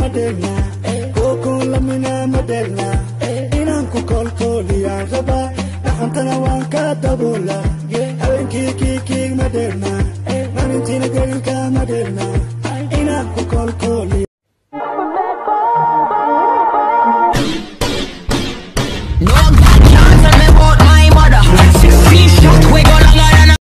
Madonna, Coco Lamina Madonna, Inanku Colcoli Araba, Antana Wanka Dabola, Alen Kiki Madonna, Valentina Galka Madonna, Inanku Colcoli. No God can't tell me about my mother. See shot we go longer than a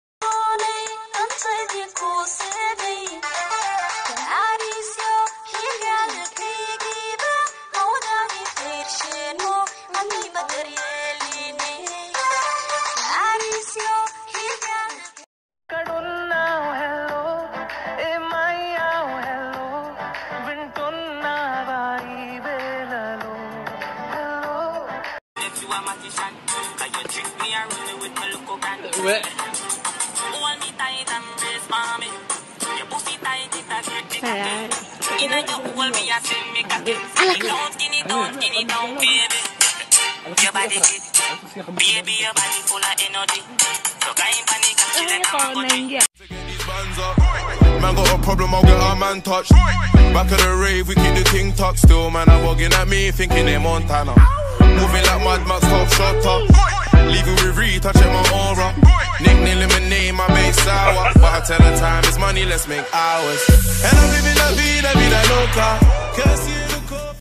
baby, your body full of energy. So guy in panic and she like I'm going. Man got a problem, I'll get our man touched. Back of the rave, we keep the ting tucked. Still, man, I'm bugging at me, thinking they're Montana. Moving like Mad Max, top shot up. Leaving with Reed, touching my aura. Nickname lemonade, my base sour. But I tell her time is money, let's make hours. And I'm living la vida loca.